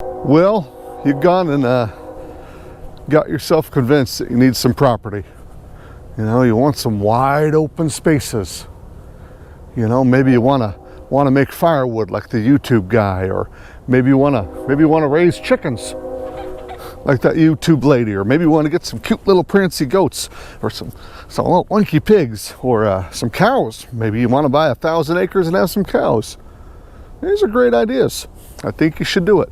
Well, you've gone and got yourself convinced that you need some property. You know, you want some wide open spaces. You know, maybe you want to make firewood like the YouTube guy, or maybe you want to raise chickens like that YouTube lady, or maybe you want to get some cute little prancy goats, or some little winky pigs, or some cows. Maybe you want to buy 1,000 acres and have some cows. These are great ideas. I think you should do it.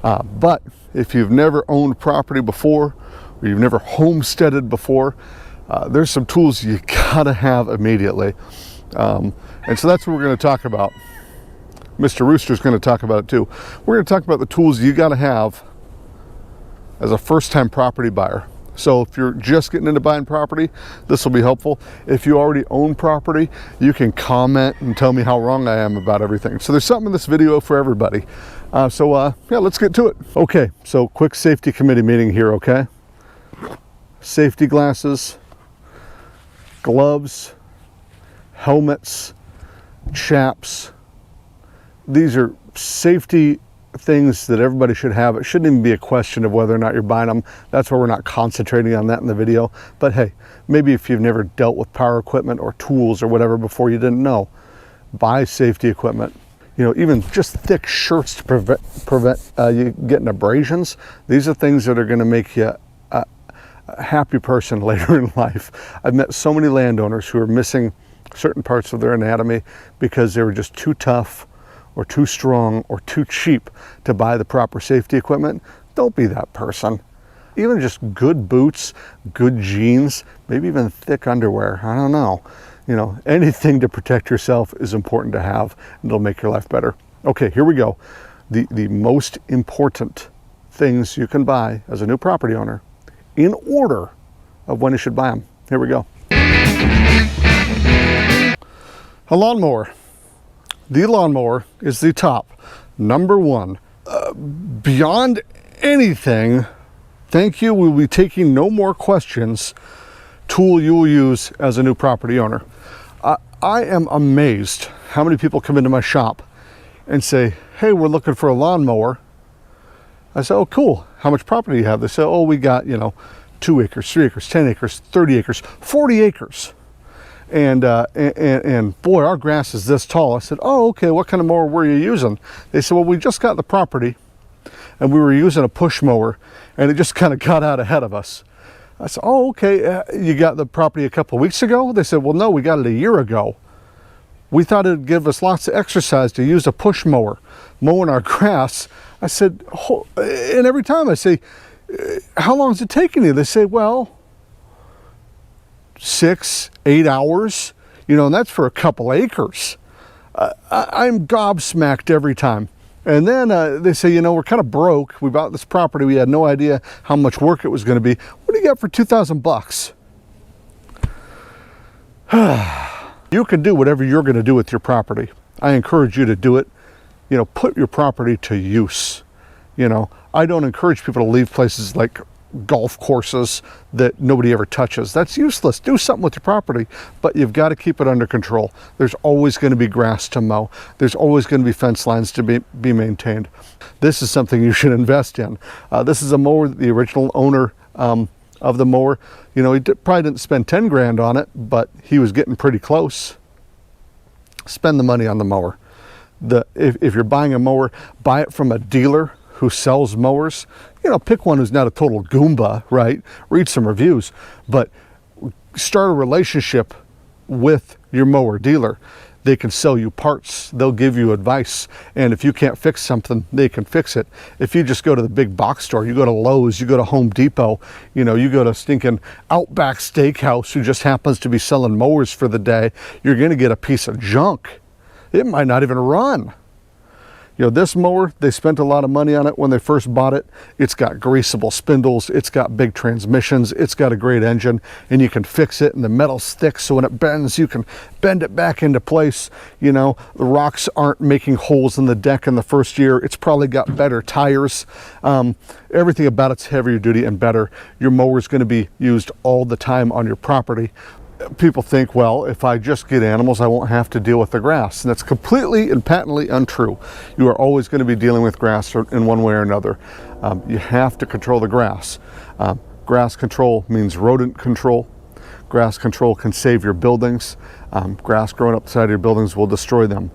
But if you've never owned property before, or you've never homesteaded before, there's some tools you gotta have immediately. And so that's what we're gonna talk about. Mr. Rooster's gonna talk about it too. We're gonna talk about the tools you gotta have as a first-time property buyer. So if you're just getting into buying property, this will be helpful. If you already own property, you can comment and tell me how wrong I am about everything. So there's something in this video for everybody. Yeah, let's get to it. Okay, so quick safety committee meeting here, okay? Safety glasses, gloves, helmets, chaps. These are safety things that everybody should have. It shouldn't even be a question of whether or not you're buying them. That's why we're not concentrating on that in the video. But hey, maybe if you've never dealt with power equipment or tools or whatever before, you didn't know, buy safety equipment. You know, even just thick shirts to prevent you getting abrasions. These are things that are going to make you a happy person later in life. I've met so many landowners who are missing certain parts of their anatomy because they were just too tough or too strong or too cheap to buy the proper safety equipment. Don't be that person. Even just good boots, good jeans, maybe even thick underwear. I don't know. You know, anything to protect yourself is important to have, and it'll make your life better. Okay, here we go. The most important things you can buy as a new property owner in order of when you should buy them. Here we go. A lawnmower. The lawnmower is the top, number one. Beyond anything, thank you, we'll be taking no more questions, tool you will use as a new property owner. I am amazed how many people come into my shop and say, hey, we're looking for a lawnmower. I say, oh, cool. How much property do you have? They say, oh, we got, 2 acres, 3 acres, 10 acres, 30 acres, 40 acres. And boy, our grass is this tall. I said, oh, okay, what kind of mower were you using? They said, well, we just got the property and we were using a push mower and it just kind of got out ahead of us. I said, oh, okay, you got the property a couple of weeks ago? They said, well, no, we got it a year ago. We thought it'd give us lots of exercise to use a push mower, mowing our grass. I said, and every time I say, how long is it taking you? They say, well, 6, 8 hours, and that's for a couple acres. I'm gobsmacked every time. And then they say, we're kind of broke. We bought this property. We had no idea how much work it was going to be. What do you got for $2,000? You can do whatever you're going to do with your property. I encourage you to do it. Put your property to use. I don't encourage people to leave places like golf courses that nobody ever touches. That's useless. Do something with your property, but you've got to keep it under control. There's always going to be grass to mow. There's always going to be fence lines to be maintained. This is something you should invest in. This is a mower that the original owner of the mower, he probably didn't spend 10 grand on it, but he was getting pretty close. Spend the money on the mower. If you're buying a mower, buy it from a dealer who sells mowers. Pick one who's not a total Goomba, right? Read some reviews, but start a relationship with your mower dealer. They can sell you parts. They'll give you advice. And if you can't fix something, they can fix it. If you just go to the big box store, you go to Lowe's, you go to Home Depot, you go to stinking Outback Steakhouse, who just happens to be selling mowers for the day, you're going to get a piece of junk. It might not even run. This mower, they spent a lot of money on it when they first bought it. It's got greasable spindles, it's got big transmissions, it's got a great engine, and you can fix it, and the metal's thick, so when it bends, you can bend it back into place. The rocks aren't making holes in the deck in the first year. It's probably got better tires. Everything about it's heavier duty and better. Your mower is going to be used all the time on your property. people think, well, if I just get animals, I won't have to deal with the grass. And that's completely and patently untrue. You are always going to be dealing with grass in one way or another. You have to control the grass. Grass control means rodent control. Grass control can save your buildings. Grass growing up the side of your buildings will destroy them.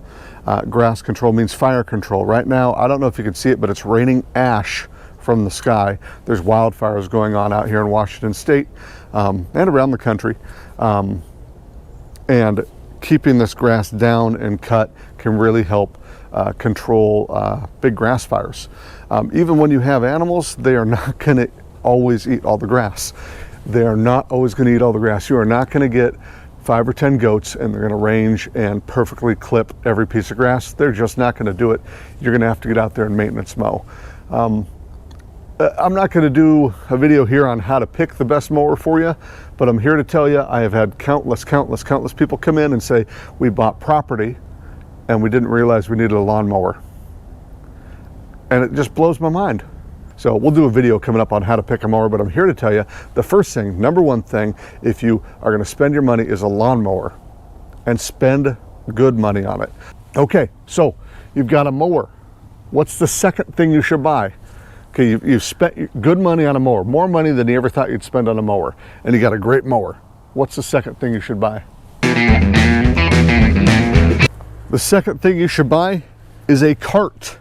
Grass control means fire control. Right now, I don't know if you can see it, but it's raining ash from the sky. There's wildfires going on out here in Washington State and around the country. And keeping this grass down and cut can really help control big grass fires. Even when you have animals, they are not going to always eat all the grass. They are not always going to eat all the grass. You are not going to get 5 or 10 goats and they're going to range and perfectly clip every piece of grass. They're just not going to do it. You're going to have to get out there and maintenance mow. I'm not going to do a video here on how to pick the best mower for you, but I'm here to tell you I have had countless people come in and say, we bought property and we didn't realize we needed a lawnmower. And it just blows my mind. So we'll do a video coming up on how to pick a mower, but I'm here to tell you the first thing, number one thing, if you are going to spend your money, is a lawnmower, and spend good money on it. Okay, so you've got a mower. What's the second thing you should buy? Okay, you've spent good money on a mower, more money than you ever thought you'd spend on a mower, and you got a great mower. What's the second thing you should buy? The second thing you should buy is a cart.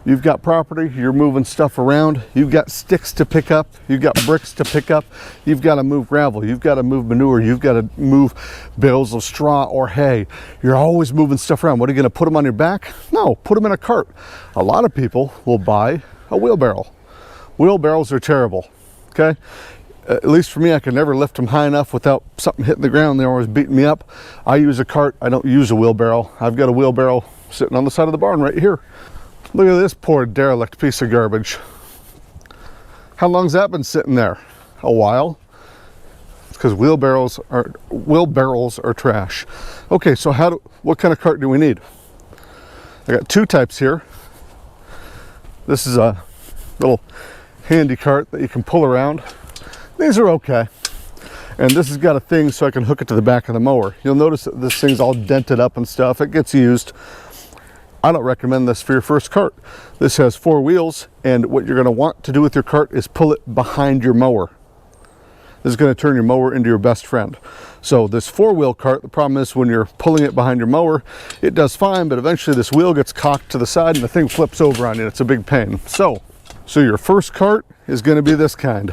You've got property, you're moving stuff around, you've got sticks to pick up, you've got bricks to pick up, you've got to move gravel, you've got to move manure, you've got to move bales of straw or hay. You're always moving stuff around. What are you going to put them on your back? No, put them in a cart. A lot of people will buy a wheelbarrow. Wheelbarrows are terrible, okay? At least for me, I can never lift them high enough without something hitting the ground. They're always beating me up. I use a cart, I don't use a wheelbarrow. I've got a wheelbarrow sitting on the side of the barn right here. Look at this poor derelict piece of garbage. How long's that been sitting there? A while. It's because wheelbarrows are trash. Okay, so what kind of cart do we need? I got two types here. This is a little handy cart that you can pull around. These are okay. And this has got a thing so I can hook it to the back of the mower. You'll notice that this thing's all dented up and stuff. It gets used. I don't recommend this for your first cart. This has 4 wheels, and what you're going to want to do with your cart is pull it behind your mower. This is going to turn your mower into your best friend. So this 4-wheel cart, the problem is when you're pulling it behind your mower, it does fine, but eventually this wheel gets cocked to the side and the thing flips over on you. It's a big pain. So your first cart is going to be this kind.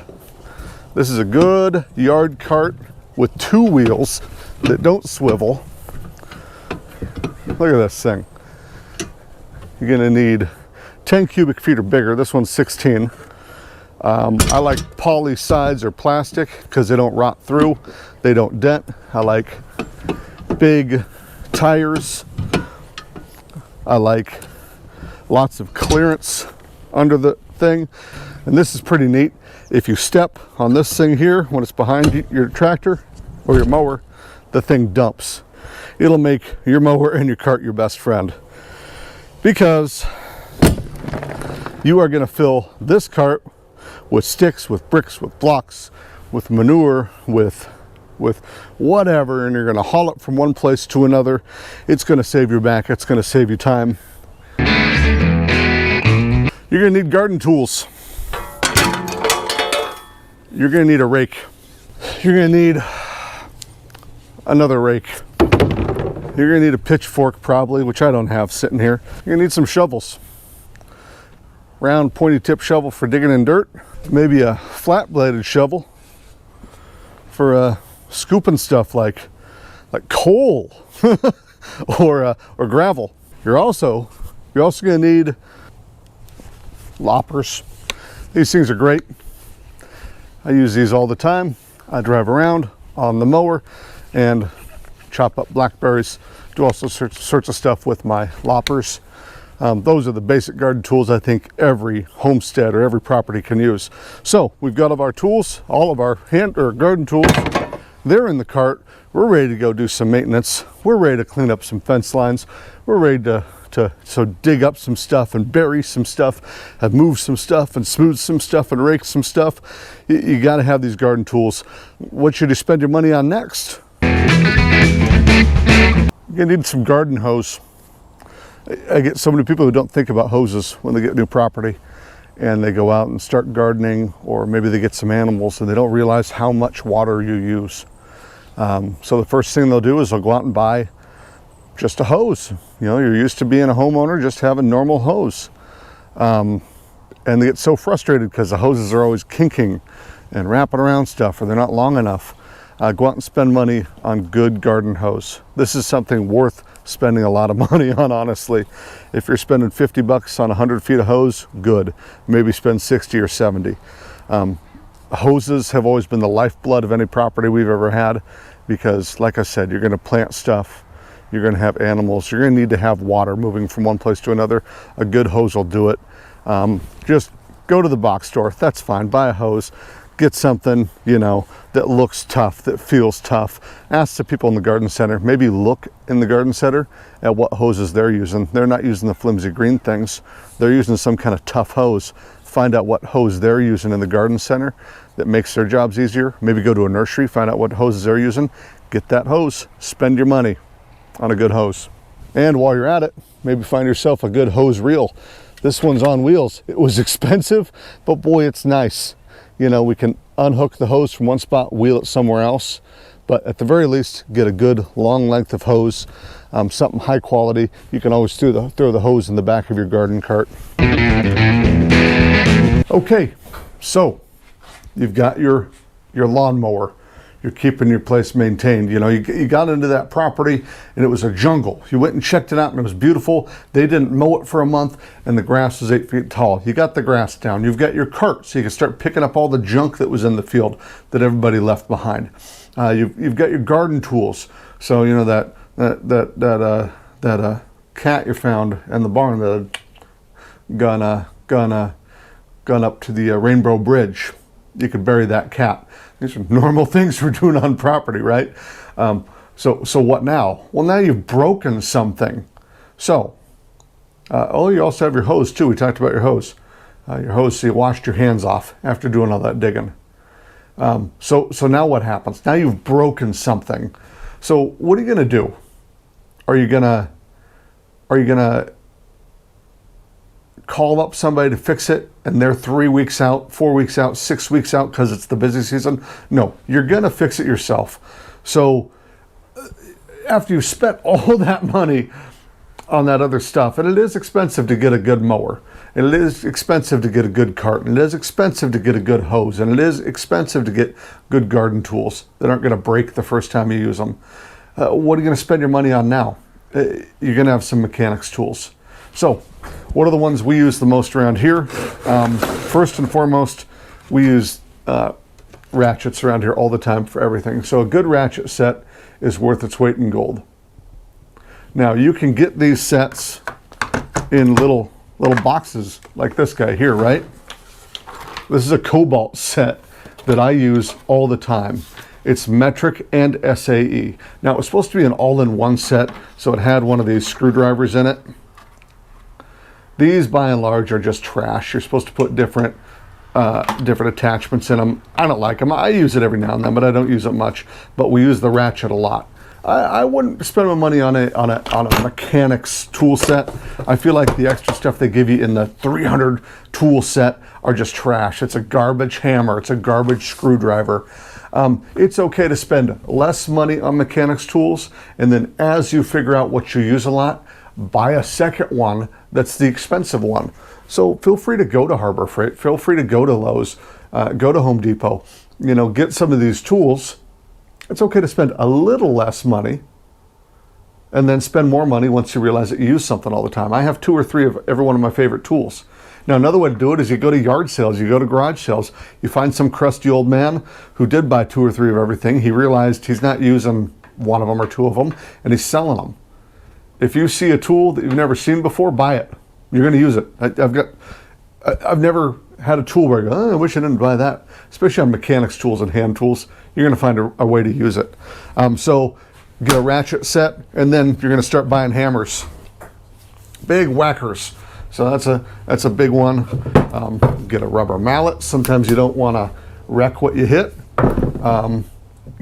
This is a good yard cart with 2 wheels that don't swivel. Look at this thing. You're going to need 10 cubic feet or bigger. This one's 16. I like poly sides or plastic because they don't rot through. They don't dent. I like big tires. I like lots of clearance under the thing. And this is pretty neat. If you step on this thing here, when it's behind your tractor or your mower, the thing dumps. It'll make your mower and your cart your best friend, because you are going to fill this cart with sticks, with bricks, with blocks, with manure, with whatever, and you're going to haul it from one place to another. It's going to save your back. It's going to save you time. You're going to need garden tools. You're going to need a rake. You're going to need another rake. You're going to need a pitchfork probably, which I don't have sitting here. You're going to need some shovels. Round pointy tip shovel for digging in dirt. Maybe a flat bladed shovel for scooping stuff like coal or gravel. You're also going to need loppers. These things are great. I use these all the time. I drive around on the mower and chop up blackberries, do all sorts of stuff with my loppers. Those are the basic garden tools I think every homestead or every property can use. So we've got all of our tools, all of our hand or garden tools. They're in the cart. We're ready to go do some maintenance. We're ready to clean up some fence lines. We're ready to dig up some stuff and bury some stuff, and move some stuff and smooth some stuff and rake some stuff. You got to have these garden tools. What should you spend your money on next? You need some garden hose. I get so many people who don't think about hoses when they get new property, and they go out and start gardening, or maybe they get some animals and they don't realize how much water you use. So the first thing they'll do is they'll go out and buy just a hose. You know, you're used to being a homeowner, just have a normal hose. And they get so frustrated because the hoses are always kinking and wrapping around stuff, or they're not long enough. Go out and spend money on good garden hose. This is something worth spending a lot of money on, honestly. If you're spending 50 bucks on 100 feet of hose, good. Maybe spend 60 or 70. Hoses have always been the lifeblood of any property we've ever had, because like I said, you're going to plant stuff, you're going to have animals, you're going to need to have water moving from one place to another. A good hose will do it. Just go to the box store, that's fine, buy a hose. Get something, you know, that looks tough, that feels tough. Ask the people in the garden center, maybe look in the garden center at what hoses they're using. They're not using the flimsy green things. They're using some kind of tough hose. Find out what hose they're using in the garden center that makes their jobs easier. Maybe go to a nursery, find out what hoses they're using. Get that hose, spend your money on a good hose. And while you're at it, maybe find yourself a good hose reel. This one's on wheels. It was expensive, but boy, it's nice. You know, we can unhook the hose from one spot, wheel it somewhere else, but at the very least, get a good long length of hose, something high quality. You can always throw the hose in the back of your garden cart. Okay, so you've got your lawnmower. You're keeping your place maintained. You know, you got into that property and it was a jungle. You went and checked it out and it was beautiful. They didn't mow it for a month and the grass was 8 feet tall. You got the grass down. You've got your cart so you can start picking up all the junk that was in the field that everybody left behind. You've got your garden tools. So, you know, that cat you found in the barn that gone up to the Rainbow Bridge. You could bury that cat. These are normal things we're doing on property, right? So what now? Well, now you've broken something. So, you also have your hose too. We talked about your hose. Your hose, so you washed your hands off after doing all that digging. So now what happens? Now you've broken something. So what are you gonna do? Are you gonna call up somebody to fix it and they're 3 weeks out, 4 weeks out, 6 weeks out because it's the busy season? No, you're gonna fix it yourself. So after you've spent all that money on that other stuff, and it is expensive to get a good mower, and it is expensive to get a good cart, and it is expensive to get a good hose, and it is expensive to get good garden tools that aren't gonna break the first time you use them. What are you gonna spend your money on now? You're gonna have some mechanics tools. So what are the ones we use the most around here? First and foremost, we use ratchets around here all the time for everything. So a good ratchet set is worth its weight in gold. Now you can get these sets in little boxes like this guy here, right? This is a Cobalt set that I use all the time. It's metric and SAE. Now it was supposed to be an all-in-one set, so it had one of these screwdrivers in it. These, by and large, are just trash. You're supposed to put different attachments in them. I don't like them. I use it every now and then, but I don't use it much. But we use the ratchet a lot. I wouldn't spend my money on a mechanics tool set. I feel like the extra stuff they give you in the 300 tool set are just trash. It's a garbage hammer. It's a garbage screwdriver. It's okay to spend less money on mechanics tools, and then as you figure out what you use a lot, buy a second one that's the expensive one. So feel free to go to Harbor Freight, feel free to go to Lowe's, go to Home Depot, you know, get some of these tools. It's okay to spend a little less money and then spend more money once you realize that you use something all the time. I have 2 or 3 of every one of my favorite tools. Now, another way to do it is you go to yard sales, you go to garage sales, you find some crusty old man who did buy 2 or 3 of everything. He realized he's not using one of them or 2 of them, and he's selling them. If you see a tool that you've never seen before, buy it. You're going to use it. I've never had a tool where I go, oh, I wish I didn't buy that. Especially on mechanics tools and hand tools, you're going to find a way to use it. So get a ratchet set, and then you're going to start buying hammers, big whackers. So that's a big one. Get a rubber mallet. Sometimes you don't want to wreck what you hit. You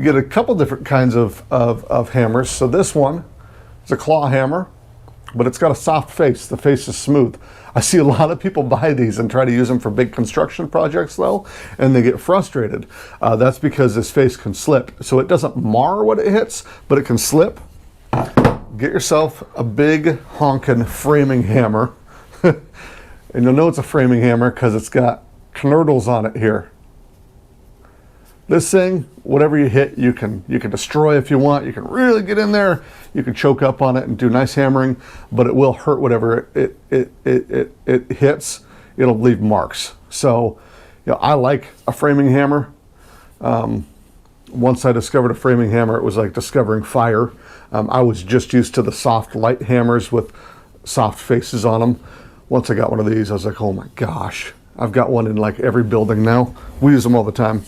get a couple different kinds of hammers. So this one is a claw hammer, but it's got a soft face. The face is smooth. I see a lot of people buy these and try to use them for big construction projects though, and they get frustrated. That's because this face can slip. So it doesn't mar what it hits, but it can slip. Get yourself a big honkin' framing hammer. And you'll know it's a framing hammer because it's got knurdles on it here. This thing, whatever you hit, you can destroy if you want. You can really get in there. You can choke up on it and do nice hammering, but it will hurt whatever it hits. It'll leave marks. So, you know, I like a framing hammer. Once I discovered a framing hammer, it was like discovering fire. I was just used to the soft, light hammers with soft faces on them. Once I got one of these, I was like, oh my gosh. I've got one in like every building now. We use them all the time.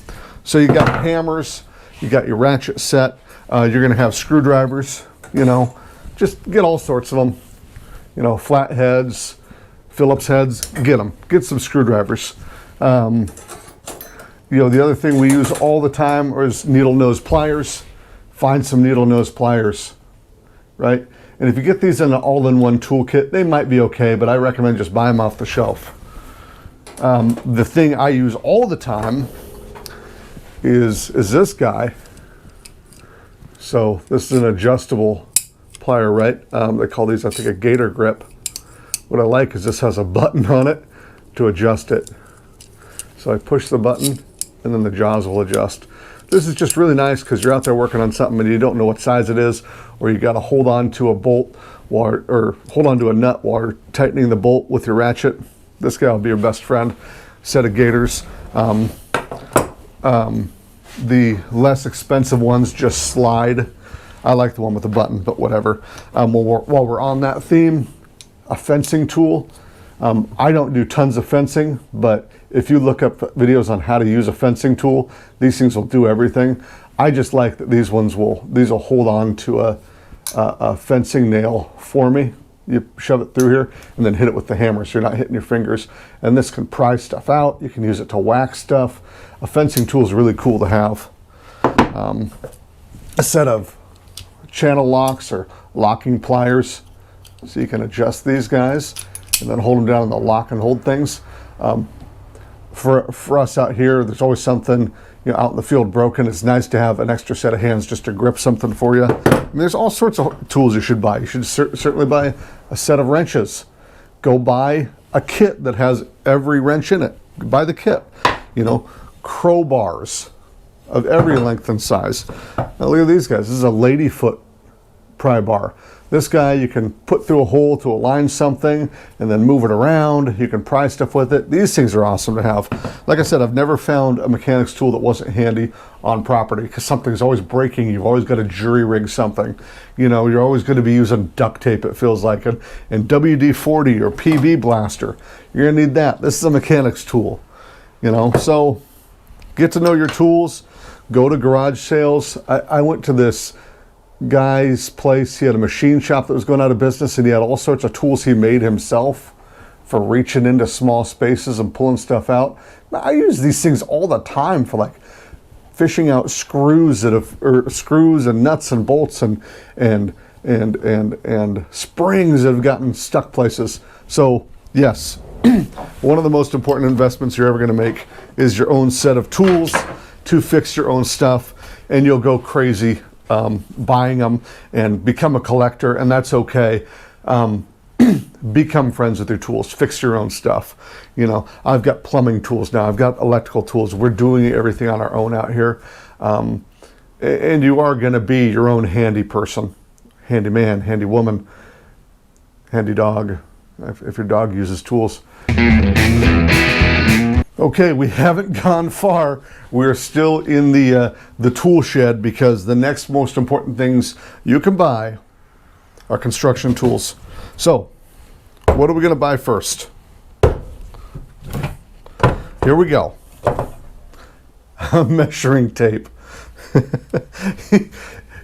So you got hammers, you got your ratchet set, you're going to have screwdrivers, you know, just get all sorts of them, you know, flat heads, Phillips heads, get them, get some screwdrivers. You know, the other thing we use all the time is needle nose pliers. Find some needle nose pliers, right? And if you get these in an all-in-one toolkit, they might be okay, but I recommend just buy them off the shelf. The thing I use all the time is this guy. So this is an adjustable plier, right? They call these, I think, a gator grip. What I like is this has a button on it to adjust it. So I push the button and then the jaws will adjust. This is just really nice because you're out there working on something and you don't know what size it is, or you got to hold on to a bolt or hold on to a nut while you're tightening the bolt with your ratchet. This guy will be your best friend. Set of gators. The less expensive ones just slide. I like the one with the button, but whatever. While we're on that theme, a fencing tool. I don't do tons of fencing, but if you look up videos on how to use a fencing tool, these things will do everything. I just like that these will hold on to a fencing nail for me. You shove it through here and then hit it with the hammer so you're not hitting your fingers. And this can pry stuff out. You can use it to whack stuff. A fencing tool is really cool to have. A set of channel locks or locking pliers, so you can adjust these guys and then hold them down on the lock and hold things. For us out here, there's always something, you know, out in the field broken. It's nice to have an extra set of hands just to grip something for you. And there's all sorts of tools you should buy. You should certainly buy a set of wrenches. Go buy a kit that has every wrench in it. Buy the kit. You know, crowbars of every length and size. Now look at these guys. This is a ladyfoot pry bar. This guy you can put through a hole to align something and then move it around. You can pry stuff with it. These things are awesome to have. Like I said, I've never found a mechanics tool that wasn't handy on property because something's always breaking. You've always got to jury rig something. You know, you're always going to be using duct tape, it feels like, and WD-40 or PB blaster. You're going to need that. This is a mechanics tool, you know. So get to know your tools. Go to garage sales. I went to this guy's place. He had a machine shop that was going out of business, and he had all sorts of tools he made himself for reaching into small spaces and pulling stuff out. I use these things all the time for like fishing out screws or screws and nuts and bolts and springs that have gotten stuck places. So yes, one of the most important investments you're ever going to make is your own set of tools to fix your own stuff, and you'll go crazy buying them and become a collector, and that's okay. Become friends with your tools. Fix your own stuff. You know, I've got plumbing tools now. I've got electrical tools. We're doing everything on our own out here. And you are going to be your own handy person, handy man, handy woman, handy dog, if your dog uses tools. Okay, we haven't gone far. We're still in the tool shed because the next most important things you can buy are construction tools. So, what are we going to buy first? here we go. Measuring tape.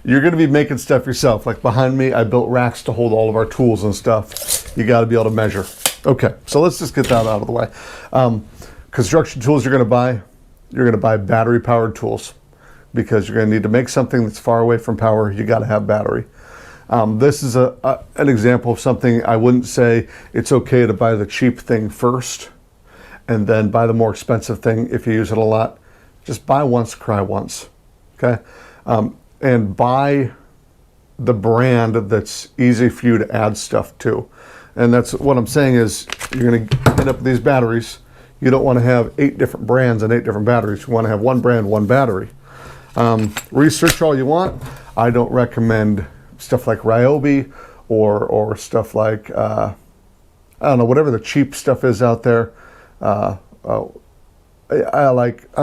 You're going to be making stuff yourself. Like behind me, I built racks to hold all of our tools and stuff. You got to be able to measure. Okay, so let's just get that out of the way. Construction tools you're going to buy battery powered tools, because you're going to need to make something that's far away from power. You got to have battery. This is an example of something I wouldn't say it's okay to buy the cheap thing first and then buy the more expensive thing if you use it a lot. Just buy once, cry once. Okay? And buy the brand that's easy for you to add stuff to. And that's what I'm saying is you're going to end up with these batteries. You don't want to have 8 different brands and 8 different batteries. You want to have one brand, one battery. Research all you want. I don't recommend stuff like Ryobi or stuff like, I don't know, whatever the cheap stuff is out there. I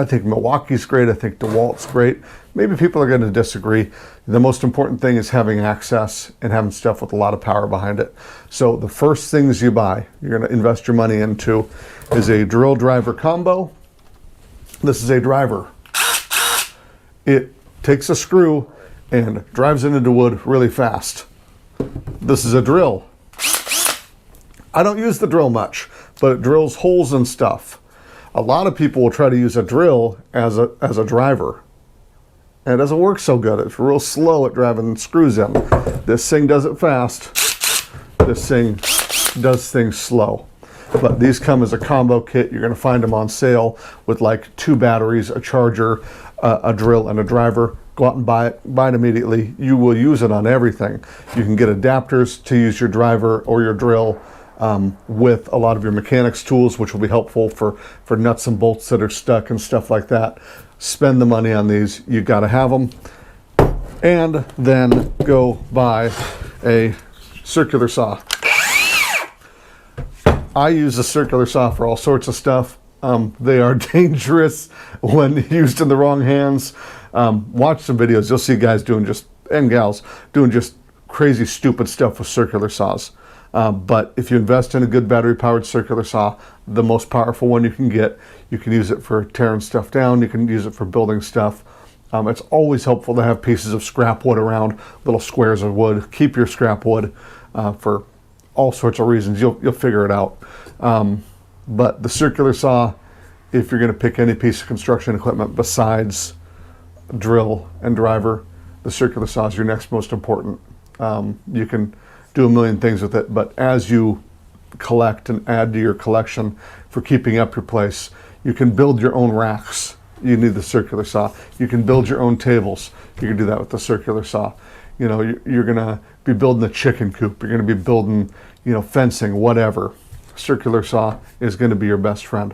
think Milwaukee's great. I think DeWalt's great. Maybe people are going to disagree. The most important thing is having access and having stuff with a lot of power behind it. So the first things you buy, you're going to invest your money into, is a drill driver combo. This is a driver. It takes a screw and drives it into wood really fast. This is a drill. I don't use the drill much, but it drills holes and stuff. A lot of people will try to use a drill as a driver. And it doesn't work so good. It's real slow at driving screws in. This thing does it fast. This thing does things slow. But these come as a combo kit. You're going to find them on sale with like 2 batteries, a charger, a drill, and a driver. Go out and buy it. Buy it immediately. You will use it on everything. You can get adapters to use your driver or your drill with a lot of your mechanics tools, which will be helpful for nuts and bolts that are stuck and stuff like that. Spend the money on these. You got to have them. And then go buy a circular saw. I use a circular saw for all sorts of stuff. They are dangerous when used in the wrong hands. Watch some videos. You'll see guys and gals doing just crazy, stupid stuff with circular saws. But if you invest in a good battery-powered circular saw, the most powerful one you can get, you can use it for tearing stuff down. You can use it for building stuff. It's always helpful to have pieces of scrap wood around, little squares of wood. Keep your scrap wood for all sorts of reasons. You'll figure it out. But the circular saw, if you're going to pick any piece of construction equipment besides drill and driver, the circular saw is your next most important. You can do a million things with it, but as you collect and add to your collection for keeping up your place, you can build your own racks. You need the circular saw. You can build your own tables. You can do that with the circular saw. You know, you're gonna be building a chicken coop. You're gonna be building, fencing, whatever. Circular saw is gonna be your best friend.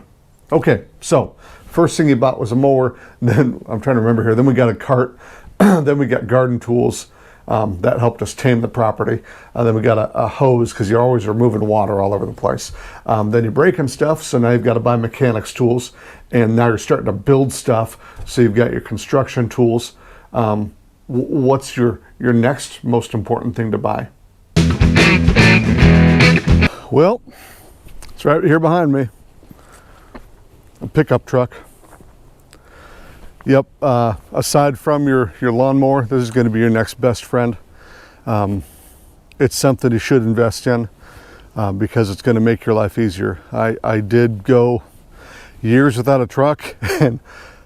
Okay, so first thing you bought was a mower. Then I'm trying to remember here. Then we got a cart. Then we got garden tools. That helped us tame the property. Then we got a hose, because you always are moving water all over the place. Then you're breaking stuff, so now you've got to buy mechanics tools. And now you're starting to build stuff, so you've got your construction tools. What's your next most important thing to buy? Well, it's right here behind me. A pickup truck. Yep, aside from your lawnmower, this is going to be your next best friend. It's something you should invest in because it's going to make your life easier. I did go years without a truck and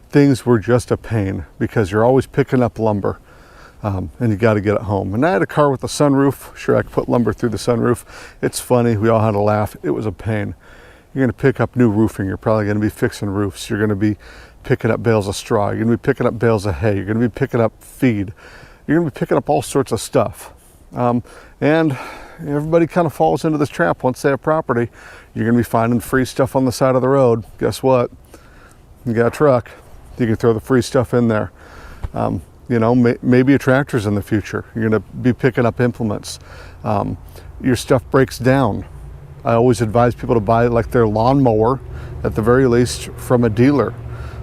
things were just a pain because you're always picking up lumber and you got to get it home. And I had a car with a sunroof. Sure, I could put lumber through the sunroof. It's funny, we all had to laugh. It was a pain. You're going to pick up new roofing. You're probably going to be fixing roofs. You're going to be picking up bales of straw. You're going to be picking up bales of hay. You're going to be picking up feed. You're going to be picking up all sorts of stuff. And everybody kind of falls into this trap once they have property. You're going to be finding free stuff on the side of the road. Guess what? You got a truck. You can throw the free stuff in there. Maybe a tractor's in the future. You're going to be picking up implements. Your stuff breaks down. I always advise people to buy like their lawnmower, at the very least, from a dealer.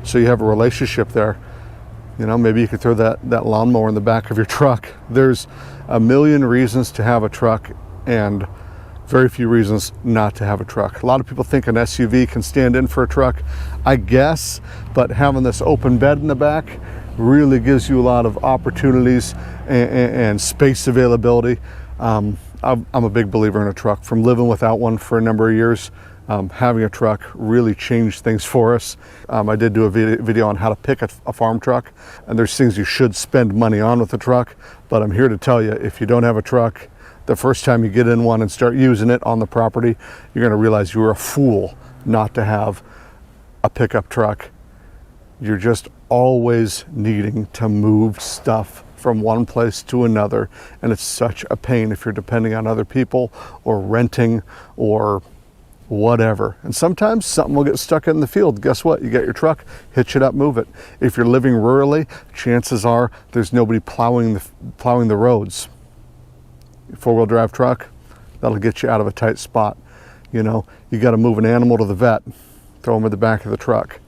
So you have a relationship there. Maybe you could throw that lawnmower in the back of your truck. There's a million reasons to have a truck, and Very few reasons not to have a truck. A lot of people think an SUV can stand in for a truck. I guess, but having this open bed in the back really gives you a lot of opportunities and space availability. I'm a big believer in a truck. From living without one for a number of years, having a truck really changed things for us. I did do a video on how to pick a farm truck, and there's things you should spend money on with a truck, but I'm here to tell you, if you don't have a truck, the first time you get in one and start using it on the property, you're going to realize you were a fool not to have a pickup truck. You're just always needing to move stuff from one place to another, and it's such a pain if you're depending on other people or renting or whatever. And sometimes something will get stuck in the field. Guess what? You get your truck, hitch it up, move it. If you're living rurally, chances are there's nobody plowing the roads. Four-wheel drive truck, that'll get you out of a tight spot. You know, you got to move an animal to the vet, throw them in the back of the truck.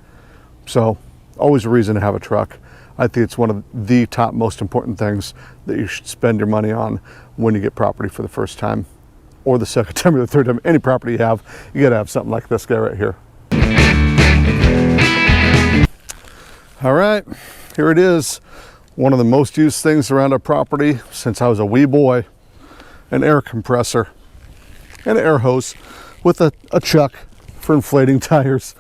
So always a reason to have a truck. I think it's one of the top most important things that you should spend your money on when you get property for the first time, or the second time or the third time. Any property you got to have something like this guy right here. All right, here it is. One of the most used things around our property since I was a wee boy. An air compressor, an air hose with a chuck for inflating tires.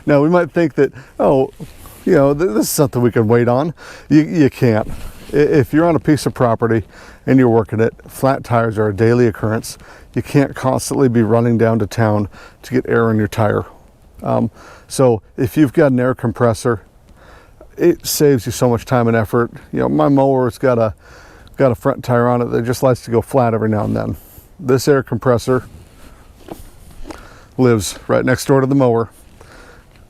Now we might think that, oh, you know, this is something we can wait on. You can't. If you're on a piece of property and you're working it, flat tires are a daily occurrence. You can't constantly be running down to town to get air in your tire. So if you've got an air compressor, it saves you so much time and effort. You know, my mower's got a front tire on it that just likes to go flat every now and then. This air compressor lives right next door to the mower.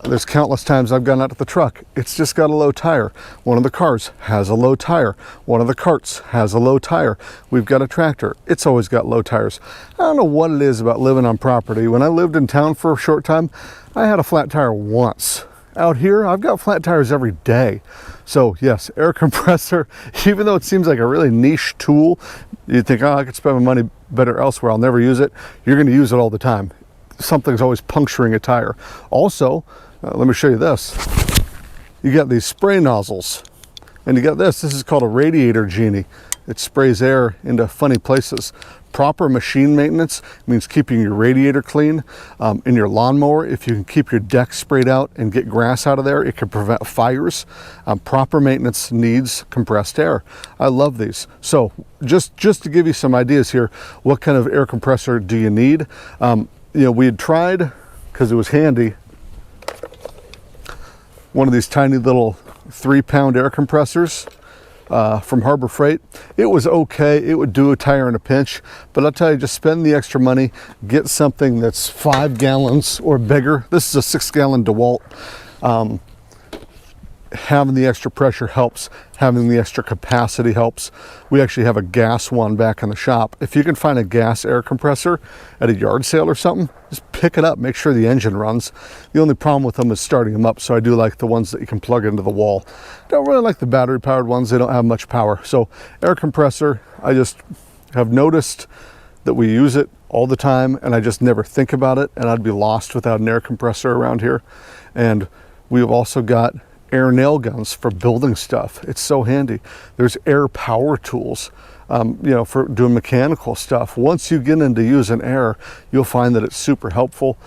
There's countless times I've gone out to the truck. It's just got a low tire. One of the cars has a low tire. One of the carts has a low tire. We've got a tractor. It's always got low tires. I don't know what it is about living on property. When I lived in town for a short time, I had a flat tire once. Out here, I've got flat tires every day. So yes, air compressor, even though it seems like a really niche tool, you think, oh, I could spend my money better elsewhere, I'll never use it. You're going to use it all the time. Something's always puncturing a tire. Also, let me show you this. You got these spray nozzles, and you got this is called a radiator genie. It sprays air into funny places. Proper machine maintenance means keeping your radiator clean. In your lawnmower, if you can keep your deck sprayed out and get grass out of there, it can prevent fires. Proper maintenance needs compressed air. I love these. So just to give you some ideas here, what kind of air compressor do you need? You know, we had tried, because it was handy, one of these tiny little 3-pound air compressors. From Harbor Freight. It was okay. It would do a tire in a pinch, but I'll tell you, just spend the extra money, get something that's 5 gallons or bigger. This is a 6-gallon DeWalt. Having the extra pressure helps. Having the extra capacity helps. We actually have a gas one back in the shop. If you can find a gas air compressor at a yard sale or something, just pick it up, make sure the engine runs. The only problem with them is starting them up, so I do like the ones that you can plug into the wall. Don't really like the battery powered ones. They don't have much power. So air compressor, I just have noticed that we use it all the time, and I just never think about it, and I'd be lost without an air compressor around here. And we've also got air nail guns for building stuff. It's so handy. There's air power tools, you know, for doing mechanical stuff. Once you get into using air, you'll find that it's super helpful.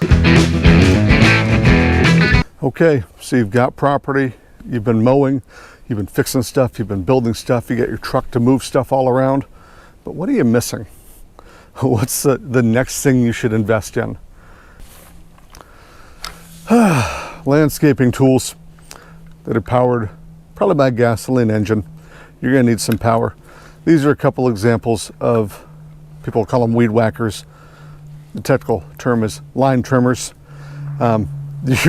Okay, so you've got property, you've been mowing, you've been fixing stuff, you've been building stuff, you got your truck to move stuff all around. But what are you missing? What's the next thing you should invest in? Landscaping tools that are powered probably by a gasoline engine. You're going to need some power. These are a couple examples of, people call them weed whackers. The technical term is line trimmers. You're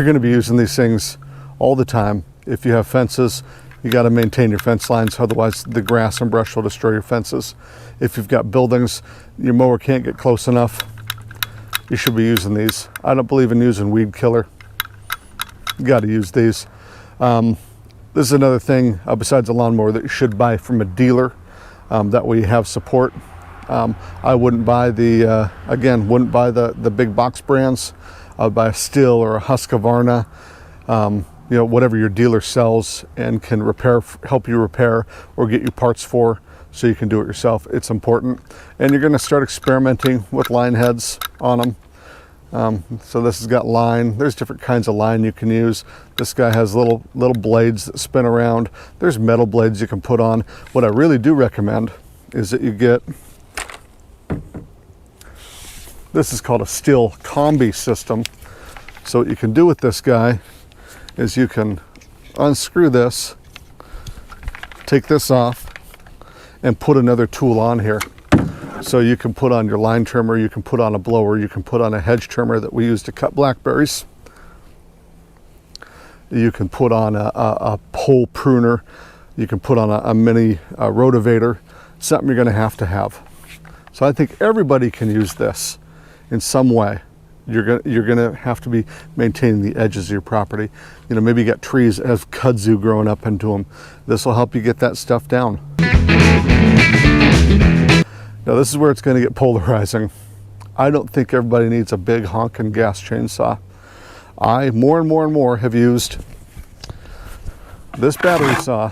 going to be using these things all the time. If you have fences, you got to maintain your fence lines, otherwise the grass and brush will destroy your fences. If you've got buildings, your mower can't get close enough, you should be using these. I don't believe in using weed killer. You got to use these. This is another thing besides a lawnmower that you should buy from a dealer. That way you have support. I wouldn't buy the, again, wouldn't buy the big box brands. I would buy a Stihl or a Husqvarna, you know, whatever your dealer sells and can help you repair or get you parts for, so you can do it yourself. It's important. And you're gonna start experimenting with line heads on them. So this has got line. There's different kinds of line you can use. This guy has little blades that spin around. There's metal blades you can put on. What I really do recommend is that you get, this is called a Stihl combi system. So what you can do with this guy is you can unscrew this, take this off, and put another tool on here. So you can put on your line trimmer, you can put on a blower, you can put on a hedge trimmer that we use to cut blackberries. You can put on a pole pruner, you can put on a mini rotavator, something you're gonna have to have. So I think everybody can use this in some way. You're gonna have to be maintaining the edges of your property. You know, maybe you got trees that have kudzu growing up into them. This will help you get that stuff down. Now this is where it's going to get polarizing. I don't think everybody needs a big honking gas chainsaw. I more and more have used this battery saw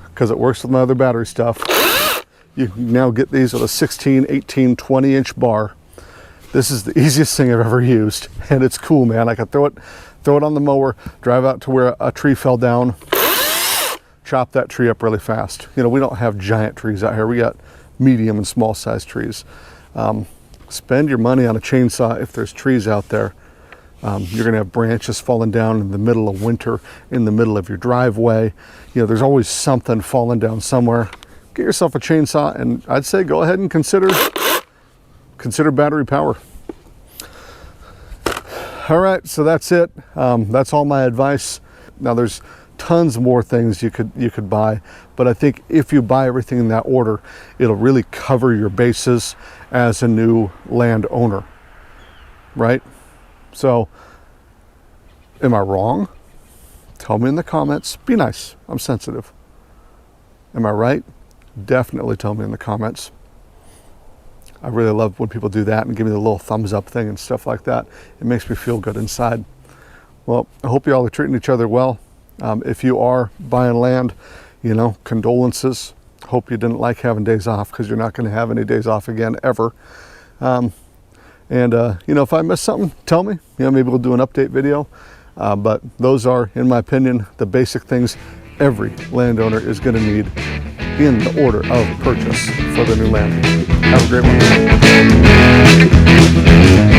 because it works with my other battery stuff. You can now get these with a 16, 18, 20 inch bar. This is the easiest thing I've ever used, and it's cool, man. I can throw it on the mower, drive out to where a tree fell down, chop that tree up really fast. You know, we don't have giant trees out here. We got medium and small size trees. Spend your money on a chainsaw if there's trees out there. You're gonna have branches falling down in the middle of winter, in the middle of your driveway. You know, there's always something falling down somewhere. Get yourself a chainsaw, and I'd say go ahead and consider battery power. All right, so that's it. That's all my advice. Now there's tons more things you could buy, but I think if you buy everything in that order, it'll really cover your bases as a new landowner, right? So, am I wrong? Tell me in the comments. Be nice. I'm sensitive. Am I right? Definitely tell me in the comments. I really love when people do that and give me the little thumbs up thing and stuff like that. It makes me feel good inside. Well, I hope you all are treating each other well. If you are buying land, you know, condolences. Hope you didn't like having days off, because you're not going to have any days off again ever. You know, if I missed something, tell me. You know, maybe we'll do an update video. But those are, in my opinion, the basic things every landowner is going to need in the order of purchase for the new land. Have a great one.